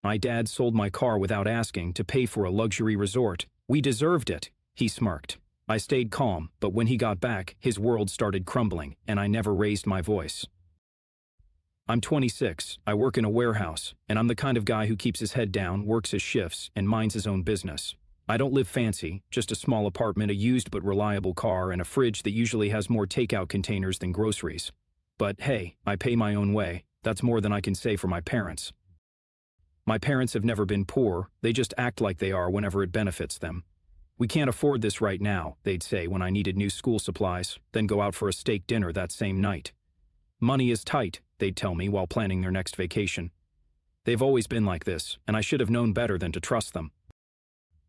My dad sold my car without asking to pay for a luxury resort. We deserved it, he smirked. I stayed calm, but when he got back, his world started crumbling, and I never raised my voice. I'm 26, I work in a warehouse, and I'm the kind of guy who keeps his head down, works his shifts, and minds his own business. I don't live fancy, just a small apartment, a used but reliable car, and a fridge that usually has more takeout containers than groceries. But hey, I pay my own way. That's more than I can say for my parents. My parents have never been poor, they just act like they are whenever it benefits them. We can't afford this right now, they'd say when I needed new school supplies, then go out for a steak dinner that same night. Money is tight, they'd tell me while planning their next vacation. They've always been like this, and I should have known better than to trust them.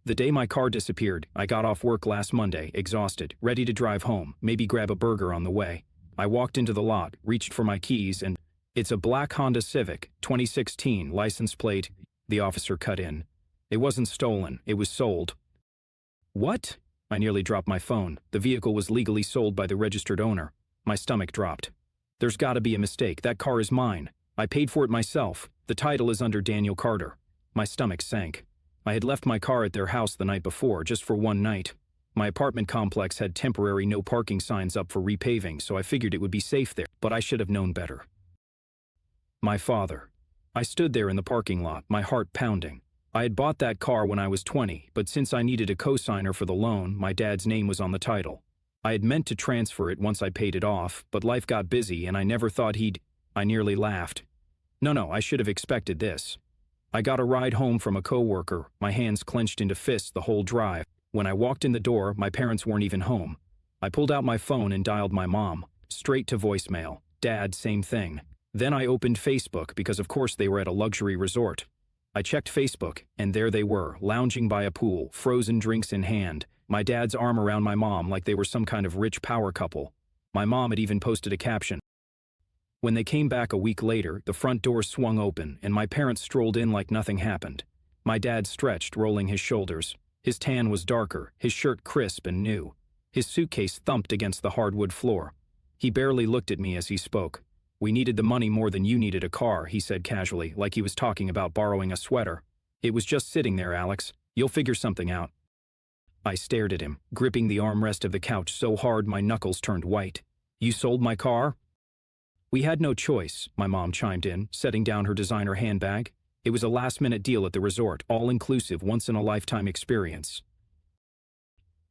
The day my car disappeared, I got off work last Monday, exhausted, ready to drive home, maybe grab a burger on the way. I walked into the lot, reached for my keys, and it's a black Honda Civic, 2016, license plate. The officer cut in. It wasn't stolen, it was sold. What? I nearly dropped my phone. The vehicle was legally sold by the registered owner. My stomach dropped. There's gotta be a mistake, that car is mine. I paid for it myself. The title is under Daniel Carter. My stomach sank. I had left my car at their house the night before, just for one night. My apartment complex had temporary no parking signs up for repaving, so I figured it would be safe there, but I should have known better. My father. I stood there in the parking lot, my heart pounding. I had bought that car when I was 20, but since I needed a co-signer for the loan, my dad's name was on the title. I had meant to transfer it once I paid it off, but life got busy and I never thought I nearly laughed. No, I should have expected this. I got a ride home from a coworker, my hands clenched into fists the whole drive. When I walked in the door, my parents weren't even home. I pulled out my phone and dialed my mom, straight to voicemail. Dad, same thing. Then I opened Facebook because of course they were at a luxury resort. I checked Facebook, and there they were, lounging by a pool, frozen drinks in hand, my dad's arm around my mom like they were some kind of rich power couple. My mom had even posted a caption. When they came back a week later, the front door swung open, and my parents strolled in like nothing happened. My dad stretched, rolling his shoulders. His tan was darker, his shirt crisp and new. His suitcase thumped against the hardwood floor. He barely looked at me as he spoke. We needed the money more than you needed a car, he said casually, like he was talking about borrowing a sweater. It was just sitting there, Alex. You'll figure something out. I stared at him, gripping the armrest of the couch so hard my knuckles turned white. You sold my car? We had no choice, my mom chimed in, setting down her designer handbag. It was a last-minute deal at the resort, all-inclusive, once-in-a-lifetime experience.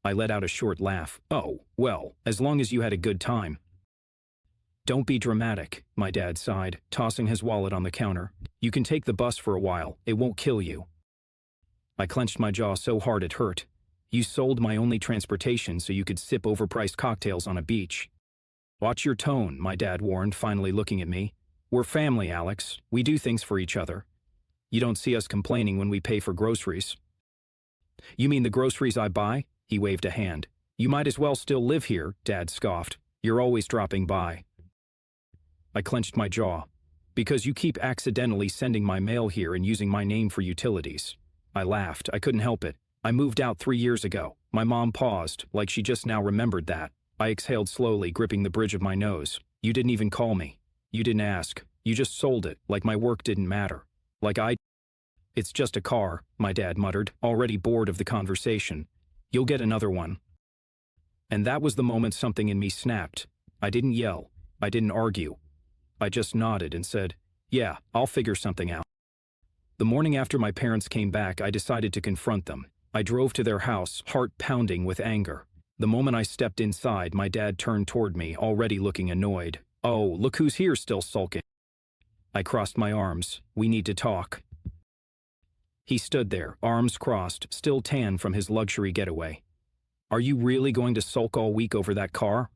I let out a short laugh. Oh, well, as long as you had a good time. Don't be dramatic, my dad sighed, tossing his wallet on the counter. You can take the bus for a while, it won't kill you. I clenched my jaw so hard it hurt. You sold my only transportation so you could sip overpriced cocktails on a beach. Watch your tone, my dad warned, finally looking at me. We're family, Alex. We do things for each other. You don't see us complaining when we pay for groceries. You mean the groceries I buy? He waved a hand. You might as well still live here, Dad scoffed. You're always dropping by. I clenched my jaw. Because you keep accidentally sending my mail here and using my name for utilities. I laughed. I couldn't help it. I moved out 3 years ago. My mom paused, like she just now remembered that. I exhaled slowly, gripping the bridge of my nose. You didn't even call me. You didn't ask. You just sold it, like my work didn't matter. It's just a car, my dad muttered, already bored of the conversation. You'll get another one. And that was the moment something in me snapped. I didn't yell. I didn't argue. I just nodded and said, yeah, I'll figure something out. The morning after my parents came back, I decided to confront them. I drove to their house, heart pounding with anger. The moment I stepped inside, my dad turned toward me, already looking annoyed. Oh, look who's here, still sulking. I crossed my arms. We need to talk. He stood there, arms crossed, still tan from his luxury getaway. Are you really going to sulk all week over that car?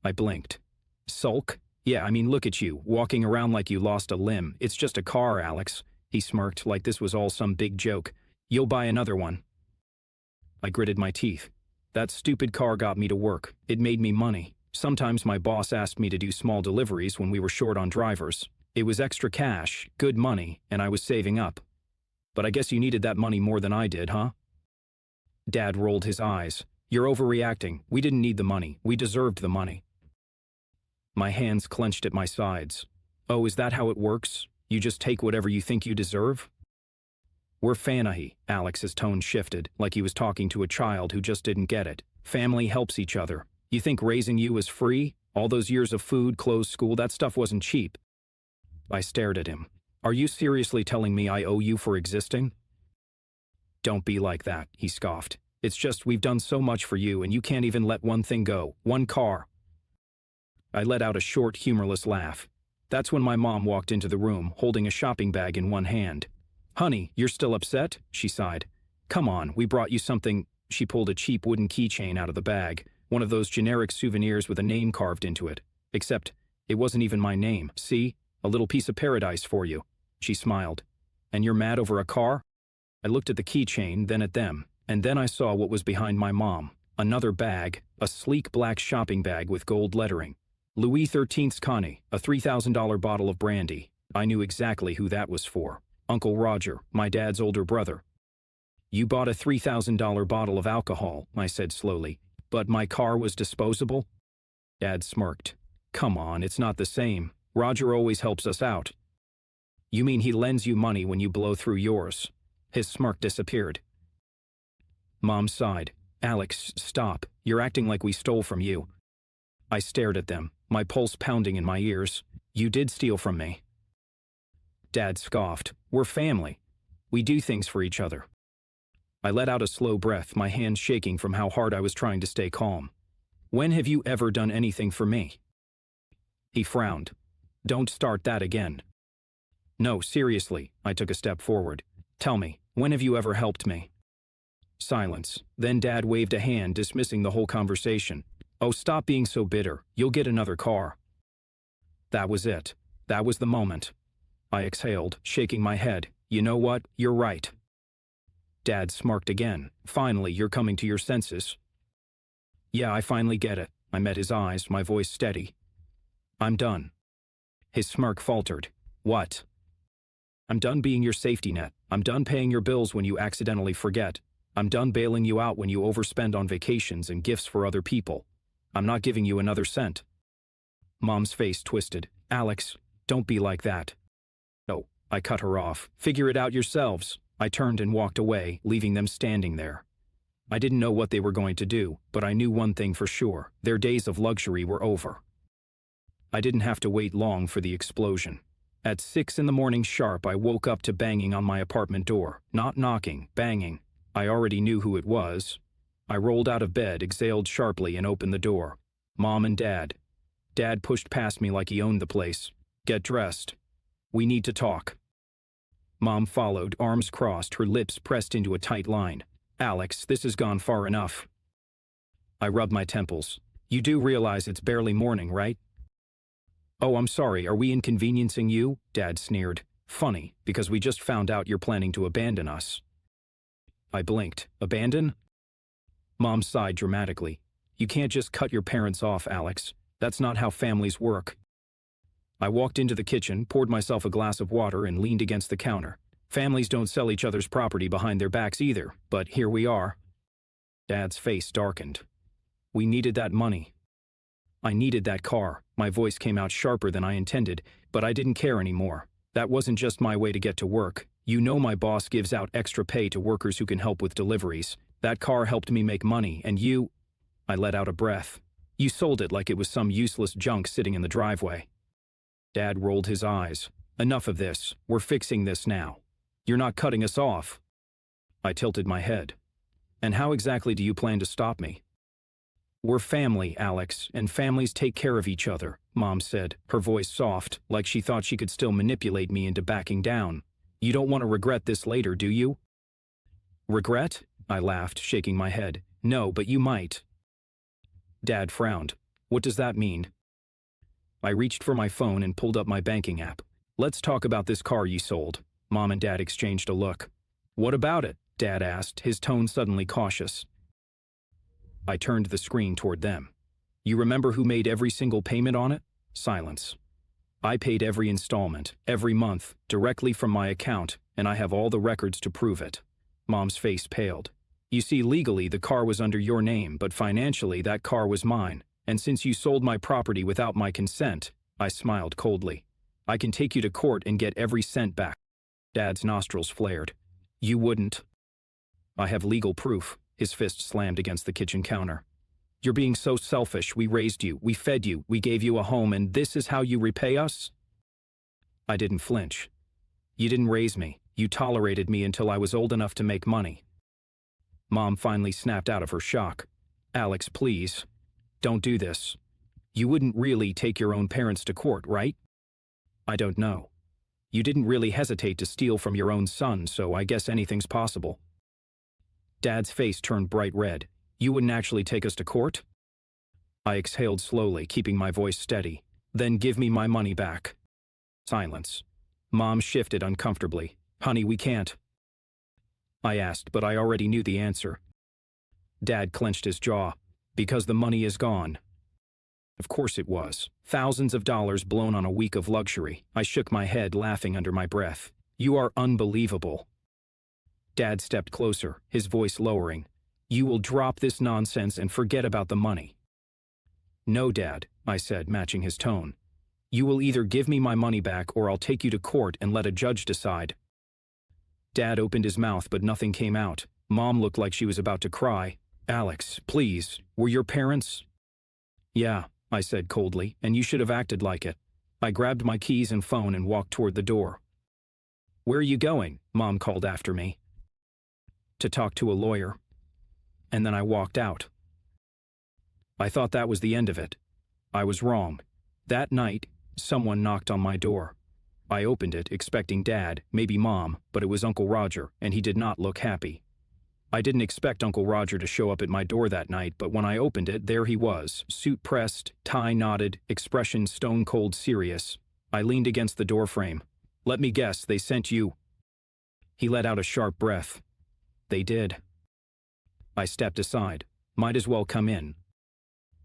I blinked. Sulk? Yeah, I mean, look at you, walking around like you lost a limb. It's just a car, Alex. He smirked, like this was all some big joke. You'll buy another one. I gritted my teeth. That stupid car got me to work. It made me money. Sometimes my boss asked me to do small deliveries when we were short on drivers. It was extra cash, good money, and I was saving up. But I guess you needed that money more than I did, huh? Dad rolled his eyes. You're overreacting. We didn't need the money. We deserved the money. My hands clenched at my sides. Oh, is that how it works? You just take whatever you think you deserve? We're family. Alex's tone shifted, like he was talking to a child who just didn't get it. Family helps each other. You think raising you was free? All those years of food, clothes, school, that stuff wasn't cheap. I stared at him. Are you seriously telling me I owe you for existing? Don't be like that, he scoffed. It's just we've done so much for you and you can't even let one thing go, one car. I let out a short, humorless laugh. That's when my mom walked into the room, holding a shopping bag in one hand. Honey, you're still upset? She sighed. Come on, we brought you something. She pulled a cheap wooden keychain out of the bag, one of those generic souvenirs with a name carved into it. Except, it wasn't even my name. See? A little piece of paradise for you. She smiled. And you're mad over a car? I looked at the keychain, then at them, and then I saw what was behind my mom. Another bag, a sleek black shopping bag with gold lettering. Louis XIII's Connie, a $3,000 bottle of brandy. I knew exactly who that was for. Uncle Roger, my dad's older brother. You bought a $3,000 bottle of alcohol, I said slowly, but my car was disposable? Dad smirked. Come on, it's not the same. Roger always helps us out. You mean he lends you money when you blow through yours? His smirk disappeared. Mom sighed. Alex, stop. You're acting like we stole from you. I stared at them, my pulse pounding in my ears. You did steal from me. Dad scoffed. We're family. We do things for each other. I let out a slow breath, my hands shaking from how hard I was trying to stay calm. When have you ever done anything for me? He frowned. Don't start that again. No, seriously, I took a step forward. Tell me, when have you ever helped me? Silence. Then Dad waved a hand, dismissing the whole conversation. Oh, stop being so bitter. You'll get another car. That was it. That was the moment. I exhaled, shaking my head. You know what? You're right. Dad smirked again. Finally, you're coming to your senses. Yeah, I finally get it. I met his eyes, my voice steady. I'm done. His smirk faltered. What? I'm done being your safety net. I'm done paying your bills when you accidentally forget. I'm done bailing you out when you overspend on vacations and gifts for other people. I'm not giving you another cent. Mom's face twisted. Alex, don't be like that. No, I cut her off. Figure it out yourselves. I turned and walked away, leaving them standing there. I didn't know what they were going to do, but I knew one thing for sure. Their days of luxury were over. I didn't have to wait long for the explosion. At 6 in the morning sharp, I woke up to banging on my apartment door. Not knocking, banging. I already knew who it was. I rolled out of bed, exhaled sharply, and opened the door. Mom and Dad. Dad pushed past me like he owned the place. Get dressed. We need to talk. Mom followed, arms crossed, her lips pressed into a tight line. Alex, this has gone far enough. I rubbed my temples. You do realize it's barely morning, right? Oh, I'm sorry, are we inconveniencing you? Dad sneered. Funny, because we just found out you're planning to abandon us. I blinked. Abandon? Mom sighed dramatically. You can't just cut your parents off, Alex. That's not how families work. I walked into the kitchen, poured myself a glass of water, and leaned against the counter. Families don't sell each other's property behind their backs either, but here we are. Dad's face darkened. We needed that money. I needed that car. My voice came out sharper than I intended, but I didn't care anymore. That wasn't just my way to get to work. You know my boss gives out extra pay to workers who can help with deliveries. That car helped me make money, and you... I let out a breath. You sold it like it was some useless junk sitting in the driveway. Dad rolled his eyes. Enough of this. We're fixing this now. You're not cutting us off. I tilted my head. And how exactly do you plan to stop me? We're family, Alex, and families take care of each other, Mom said, her voice soft, like she thought she could still manipulate me into backing down. You don't want to regret this later, do you? Regret? I laughed, shaking my head. No, but you might. Dad frowned. What does that mean? I reached for my phone and pulled up my banking app. Let's talk about this car you sold. Mom and Dad exchanged a look. What about it? Dad asked, his tone suddenly cautious. I turned the screen toward them. You remember who made every single payment on it? Silence. I paid every installment, every month, directly from my account, and I have all the records to prove it. Mom's face paled. You see, legally the car was under your name, but financially that car was mine, and since you sold my property without my consent, I smiled coldly. I can take you to court and get every cent back. Dad's nostrils flared. You wouldn't. I have legal proof. His fist slammed against the kitchen counter. You're being so selfish. We raised you, we fed you, we gave you a home, and this is how you repay us? I didn't flinch. You didn't raise me. You tolerated me until I was old enough to make money. Mom finally snapped out of her shock. Alex, please. Don't do this. You wouldn't really take your own parents to court, right? I don't know. You didn't really hesitate to steal from your own son, so I guess anything's possible. Dad's face turned bright red. You wouldn't actually take us to court? I exhaled slowly, keeping my voice steady. Then give me my money back. Silence. Mom shifted uncomfortably. Honey, we can't. I asked, but I already knew the answer. Dad clenched his jaw. Because the money is gone. Of course it was. Thousands of dollars blown on a week of luxury. I shook my head, laughing under my breath. You are unbelievable. Dad stepped closer, his voice lowering. You will drop this nonsense and forget about the money. No, Dad, I said, matching his tone. You will either give me my money back or I'll take you to court and let a judge decide. Dad opened his mouth, but nothing came out. Mom looked like she was about to cry. Alex, please, were your parents? Yeah, I said coldly, and you should have acted like it. I grabbed my keys and phone and walked toward the door. Where are you going? Mom called after me. To talk to a lawyer. And then I walked out. I thought that was the end of it. I was wrong. That night, someone knocked on my door. I opened it, expecting Dad, maybe Mom, but it was Uncle Roger, and he did not look happy. I didn't expect Uncle Roger to show up at my door that night, but when I opened it, there he was, suit pressed, tie knotted, expression stone-cold serious. I leaned against the doorframe. Let me guess, they sent you. He let out a sharp breath. They did. I stepped aside. Might as well come in.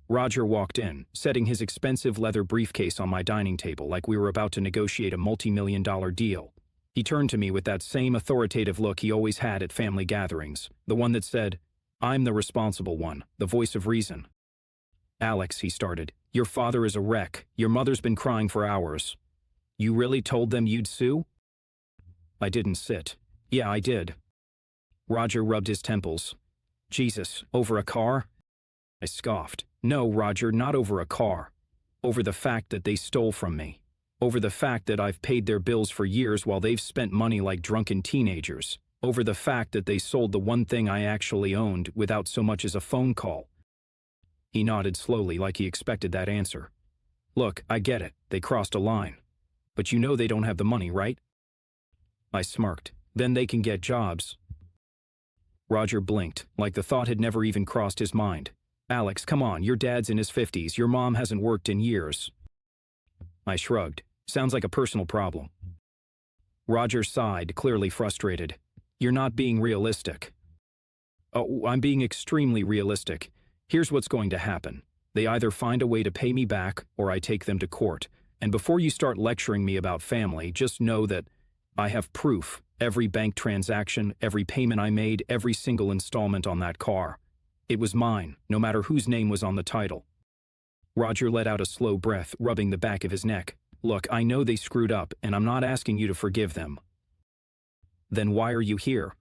Roger walked in, setting his expensive leather briefcase on my dining table like we were about to negotiate a multi-million-dollar deal. He turned to me with that same authoritative look he always had at family gatherings, the one that said, I'm the responsible one, the voice of reason. Alex, he started, your father is a wreck. Your mother's been crying for hours. You really told them you'd sue? I didn't sit. Yeah, I did. Roger rubbed his temples. Jesus, over a car? I scoffed. No, Roger, not over a car. Over the fact that they stole from me. Over the fact that I've paid their bills for years while they've spent money like drunken teenagers. Over the fact that they sold the one thing I actually owned without so much as a phone call. He nodded slowly like he expected that answer. Look, I get it. They crossed a line. But you know they don't have the money, right? I smirked. Then they can get jobs. Roger blinked, like the thought had never even crossed his mind. Alex, come on, your dad's in his 50s. Your mom hasn't worked in years. I shrugged. Sounds like a personal problem. Roger sighed, clearly frustrated. You're not being realistic. Oh, I'm being extremely realistic. Here's what's going to happen. They either find a way to pay me back, or I take them to court. And before you start lecturing me about family, just know that I have proof. Every bank transaction, every payment I made, every single installment on that car. It was mine, no matter whose name was on the title. Roger let out a slow breath, rubbing the back of his neck. Look, I know they screwed up, and I'm not asking you to forgive them. Then why are you here?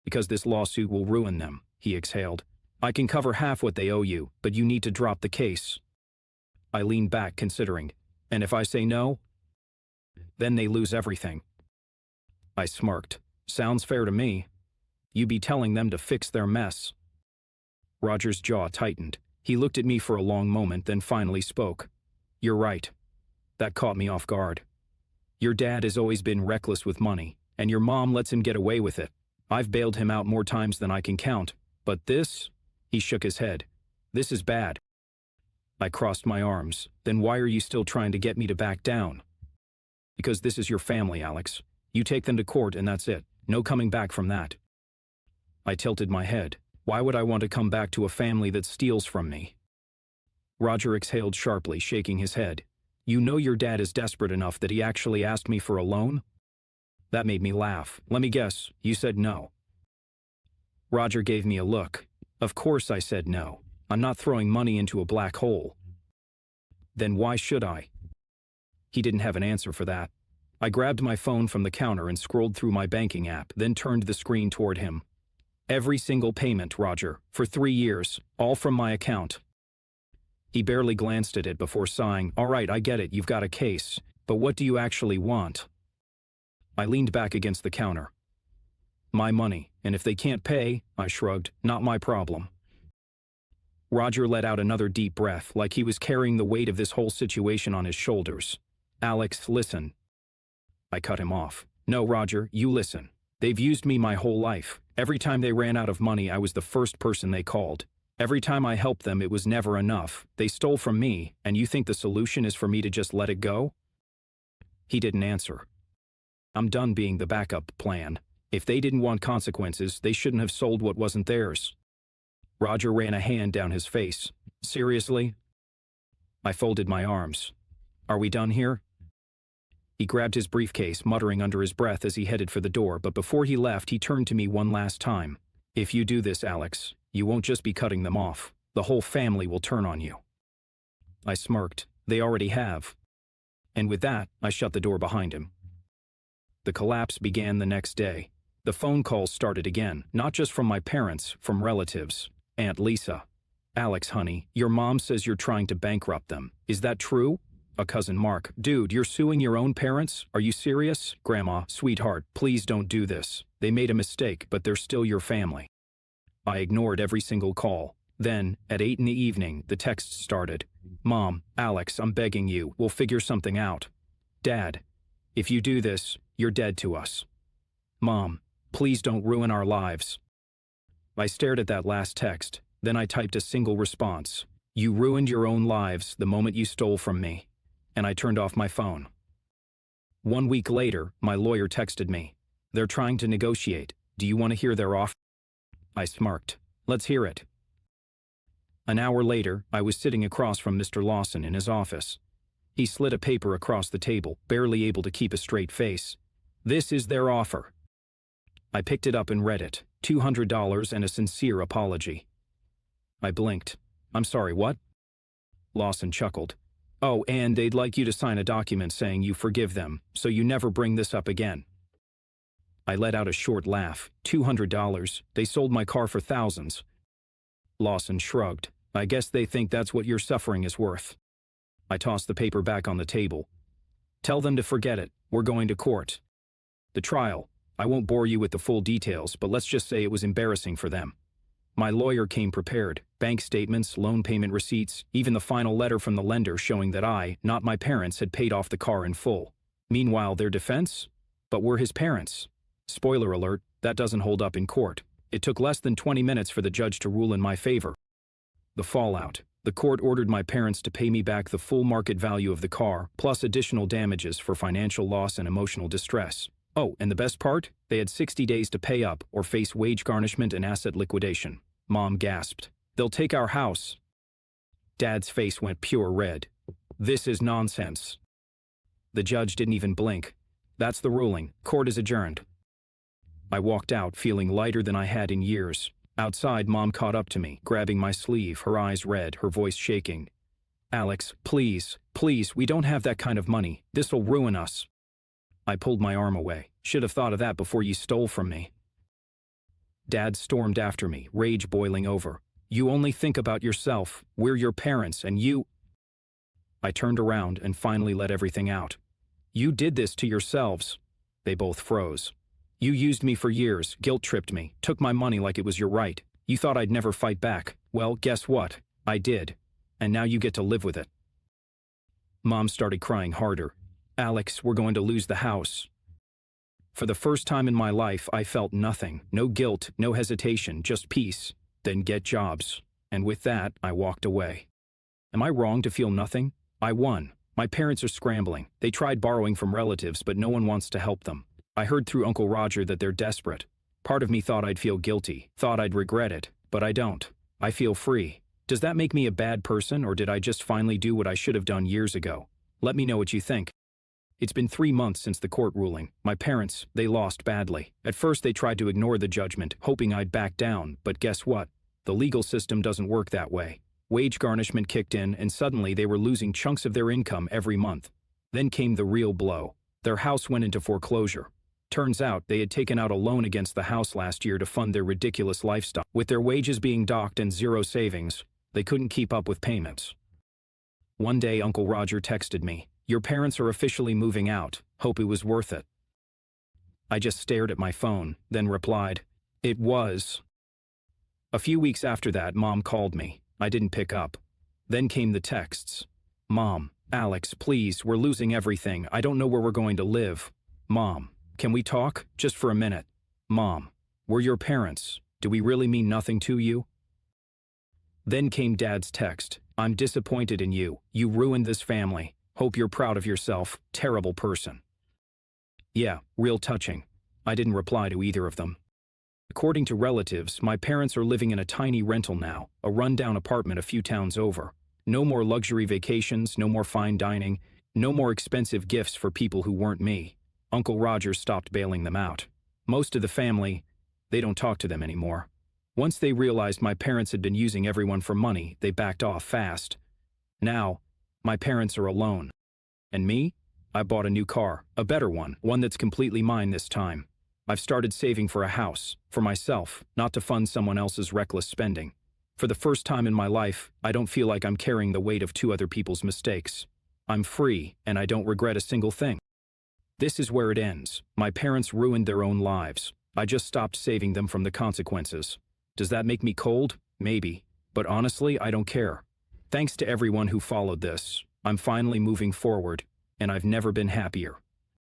Because this lawsuit will ruin them, he exhaled. I can cover half what they owe you, but you need to drop the case. I leaned back, considering. And if I say no? Then they lose everything. I smirked. Sounds fair to me. You be telling them to fix their mess. Roger's jaw tightened. He looked at me for a long moment, then finally spoke. You're right. That caught me off guard. Your dad has always been reckless with money, and your mom lets him get away with it. I've bailed him out more times than I can count. But this? He shook his head. This is bad. I crossed my arms. Then why are you still trying to get me to back down? Because this is your family, Alex. You take them to court and that's it. No coming back from that. I tilted my head. Why would I want to come back to a family that steals from me? Roger exhaled sharply, shaking his head. You know your dad is desperate enough that he actually asked me for a loan? That made me laugh. Let me guess, you said no. Roger gave me a look. Of course I said no. I'm not throwing money into a black hole. Then why should I? He didn't have an answer for that. I grabbed my phone from the counter and scrolled through my banking app, then turned the screen toward him. Every single payment, Roger, for 3 years, all from my account. He barely glanced at it before sighing, "All right, I get it, you've got a case, but what do you actually want?" I leaned back against the counter. "My money, and if they can't pay," I shrugged, "not my problem." Roger let out another deep breath, like he was carrying the weight of this whole situation on his shoulders. "Alex, listen." I cut him off. "No, Roger, you listen. They've used me my whole life. Every time they ran out of money, I was the first person they called. Every time I helped them, it was never enough. They stole from me, and you think the solution is for me to just let it go?" He didn't answer. "I'm done being the backup plan. If they didn't want consequences, they shouldn't have sold what wasn't theirs." Roger ran a hand down his face. "Seriously?" I folded my arms. "Are we done here?" He grabbed his briefcase, muttering under his breath as he headed for the door, but before he left, he turned to me one last time. "If you do this, Alex, you won't just be cutting them off. The whole family will turn on you." I smirked. "They already have." And with that, I shut the door behind him. The collapse began the next day. The phone calls started again, not just from my parents, from relatives. "Aunt Lisa. Alex, honey, your mom says you're trying to bankrupt them. Is that true?" A cousin, "Mark, dude, you're suing your own parents? Are you serious?" "Grandma, sweetheart, please don't do this. They made a mistake, but they're still your family." I ignored every single call. Then, at 8 in the evening, the texts started. "Mom, Alex, I'm begging you, we'll figure something out." "Dad, if you do this, you're dead to us." "Mom, please don't ruin our lives." I stared at that last text, then I typed a single response. "You ruined your own lives the moment you stole from me." And I turned off my phone. 1 week later, my lawyer texted me. "They're trying to negotiate. Do you want to hear their offer?" I smirked. "Let's hear it." An hour later, I was sitting across from Mr. Lawson in his office. He slid a paper across the table, barely able to keep a straight face. "This is their offer." I picked it up and read it. $200 and a sincere apology. I blinked. "I'm sorry, what?" Lawson chuckled. "Oh, and they'd like you to sign a document saying you forgive them, so you never bring this up again." I let out a short laugh. $200. They sold my car for thousands. Lawson shrugged. "I guess they think that's what your suffering is worth." I tossed the paper back on the table. "Tell them to forget it. We're going to court." The trial. I won't bore you with the full details, but let's just say it was embarrassing for them. My lawyer came prepared. Bank statements, loan payment receipts, even the final letter from the lender showing that I, not my parents, had paid off the car in full. Meanwhile, their defense? But we're his parents. Spoiler alert, that doesn't hold up in court. It took less than 20 minutes for the judge to rule in my favor. The fallout. The court ordered my parents to pay me back the full market value of the car, plus additional damages for financial loss and emotional distress. Oh, and the best part? They had 60 days to pay up or face wage garnishment and asset liquidation. Mom gasped. "They'll take our house." Dad's face went pure red. "This is nonsense." The judge didn't even blink. "That's the ruling. Court is adjourned." I walked out, feeling lighter than I had in years. Outside, Mom caught up to me, grabbing my sleeve, her eyes red, her voice shaking. "Alex, please, please, we don't have that kind of money. This'll ruin us." I pulled my arm away. "Should have thought of that before you stole from me." Dad stormed after me, rage boiling over. "You only think about yourself. We're your parents, and you—" I turned around and finally let everything out. "You did this to yourselves." They both froze. "You used me for years, guilt-tripped me, took my money like it was your right. You thought I'd never fight back. Well, guess what? I did. And now you get to live with it." Mom started crying harder. "Alex, we're going to lose the house." For the first time in my life, I felt nothing. No guilt, no hesitation, just peace. Then get jobs. And with that, I walked away. Am I wrong to feel nothing? I won. My parents are scrambling. They tried borrowing from relatives, but no one wants to help them. I heard through Uncle Roger that they're desperate. Part of me thought I'd feel guilty, thought I'd regret it, but I don't. I feel free. Does that make me a bad person, or did I just finally do what I should have done years ago? Let me know what you think. It's been 3 months since the court ruling. My parents, they lost badly. At first they tried to ignore the judgment, hoping I'd back down, but guess what? The legal system doesn't work that way. Wage garnishment kicked in, and suddenly they were losing chunks of their income every month. Then came the real blow. Their house went into foreclosure. Turns out they had taken out a loan against the house last year to fund their ridiculous lifestyle. With their wages being docked and zero savings, they couldn't keep up with payments. One day Uncle Roger texted me, "Your parents are officially moving out. Hope it was worth it." I just stared at my phone, then replied, "It was." A few weeks after that, Mom called me. I didn't pick up. Then came the texts. "Mom, Alex, please, we're losing everything. I don't know where we're going to live. Mom, can we talk? Just for a minute. Mom, we're your parents. Do we really mean nothing to you?" Then came Dad's text. "I'm disappointed in you. You ruined this family. Hope you're proud of yourself. Terrible person." Yeah, real touching. I didn't reply to either of them. According to relatives, my parents are living in a tiny rental now, a rundown apartment a few towns over. No more luxury vacations, no more fine dining, no more expensive gifts for people who weren't me. Uncle Roger stopped bailing them out. Most of the family, they don't talk to them anymore. Once they realized my parents had been using everyone for money, they backed off fast. Now, my parents are alone. And me? I bought a new car, a better one that's completely mine this time. I've started saving for a house, for myself, not to fund someone else's reckless spending. For the first time in my life, I don't feel like I'm carrying the weight of two other people's mistakes. I'm free, and I don't regret a single thing. This is where it ends. My parents ruined their own lives. I just stopped saving them from the consequences. Does that make me cold? Maybe. But honestly, I don't care. Thanks to everyone who followed this. I'm finally moving forward, and I've never been happier.